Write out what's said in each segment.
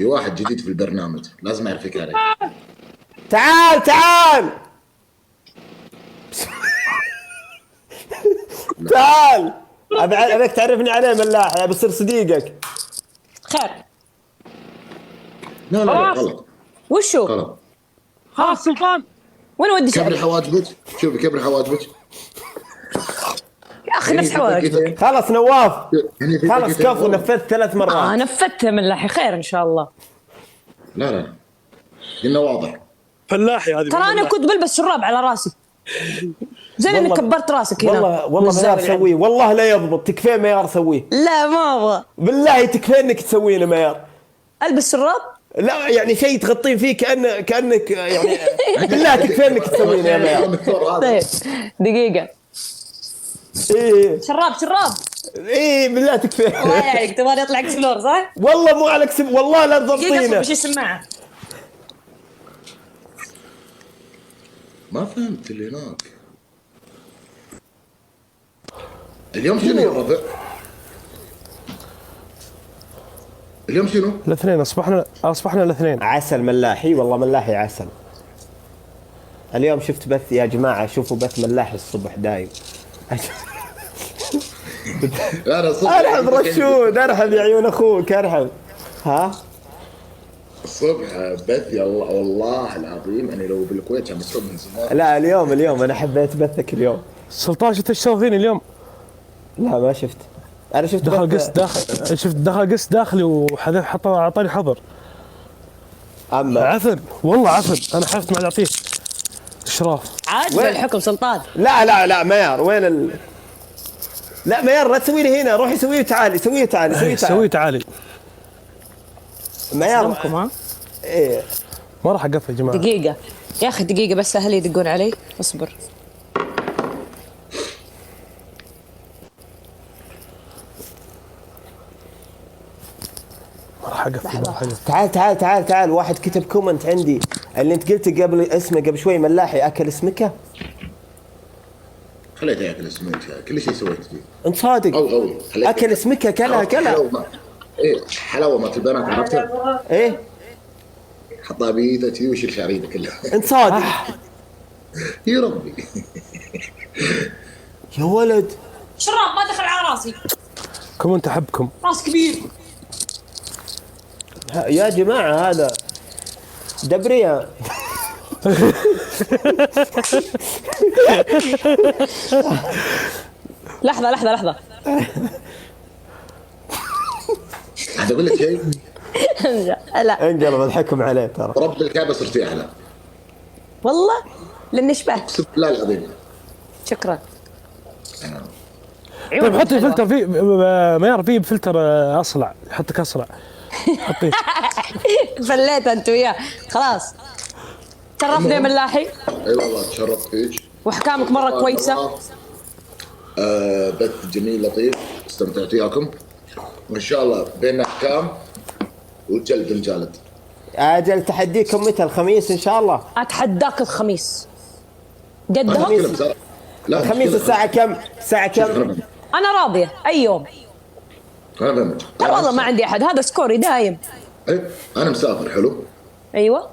في واحد جديد في البرنامج لازم اعرفك عليه. تعال تعال تعال، ابيك تعرفني عليه ملاح، ابي اصير صديقك. خير. لا غلط. وشو؟ غلط. خلاص سلطان. وين ودي كبري شعري؟ حواجبك، شوفي كبري حواجبك. يا اخي نفس حواجبك. خلاص نواف، يعني خلاص كفو، نفذت 3 مرات. نفذتها ملاحي، خير ان شاء الله. لا قلنا واضح. فلاحي هذه. ترى انا كنت بلبس شراب على راسي زين انك كبرت راسك هنا. والله ميار سويه، والله لا يضبط. تكفين ميار سويه. لا ما ابغى بالله تكفين انك تسوينه ميار. البس شراب؟ لا يعني شيء تغطين فيه كانك يعني بالله تكفين انك تسوينه يا ميار. طيب دقيقة. ايه شراب. ايه بالله تكفين. الله يعينك، تبغى يطلع اكسبلور صح؟ والله مو على كسب، والله لا تضبطينه. وش السماعة؟ ما فهمت اللي هناك. اليوم شنو يا ربع؟ اليوم شنو؟ الاثنين اصبحنا الاثنين. عسل ملاحي، والله ملاحي عسل. اليوم شفت بث يا جماعة، شوفوا بث ملاحي الصبح دايم. ارحب رشود، ارحب يا عيون اخوك، ارحب. ها الصبح بث يا الله، والله العظيم انا لو بالكويت كان مسحوب من زمان. لا اليوم انا حبيت بثك اليوم. سلطان شفت ايش سوى فيني اليوم؟ لا ما شفت. انا شفت دخل قسط داخل، شفت دخل قسط داخلي وحذف، حط اعطاني حظر. اما عفن والله عفن، انا حلفت ما اعطيه اشراف. عاجبه الحكم سلطان. لا ميار وين لا ميار لا تسوي لي هنا، روحي سويه تعالي، سويه تعالي. ميار سلامكم ها؟ ايه ما راح اقفل يا جماعه. دقيقة يا اخي، دقيقة بس، اهلي يدقون علي، اصبر. ما راح اقفل. تعال واحد كتب كومنت عندي اللي انت قلت قبل اسمه قبل شوي، ملاحي اكل اسمكه. خليته ياكل اسمك، كل شيء سويت فيه. انت صادق؟ او اكل اسمكه، كلها ايه حلاوه مالت البنات عرفتها؟ ايه حطها بيده ويشيل شعريده كلها. انت صادق؟ يا ربي. يا ولد شراب ما دخل على راسي. كومنت احبكم. راس كبير يا جماعه، هذا دبريا. لحظة هذا اقول لك شيء. لا انقلب الحكم عليه ترى. رب الكعبه صرت في احلى والله لاني شبهت. اقسم بالله العظيم. شكرا. طيب حطي فلتر في ميار، في فلتر اصلع، حطك اصلع. حطيه. فليت انت وياه خلاص. شرفني يا ملاحي. اي والله تشرفت فيك، واحكامك مره كويسه. بث جميل لطيف، استمتعت وياكم، وان شاء الله بيننا احكام وجلد الجالد. اجل تحديكم متى؟ الخميس ان شاء الله. اتحداك الخميس. قدها؟ لا الخميس الساعة كم؟ انا راضيه اي يوم. انا فهمت. ترى والله ما عندي احد، هذا سكوري دايم. ايه انا مسافر حلو. ايوه.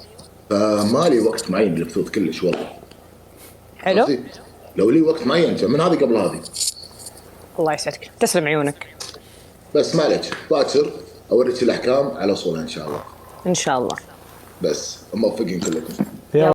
فمالي وقت معين للبثوث كلش والله. حلو. لو لي وقت معين من هذه قبل هذه. الله يسعدك، تسلم عيونك. بس معلش باكر اوريك الاحكام على صورها ان شاء الله. ان شاء الله. بس موفقين كلكم.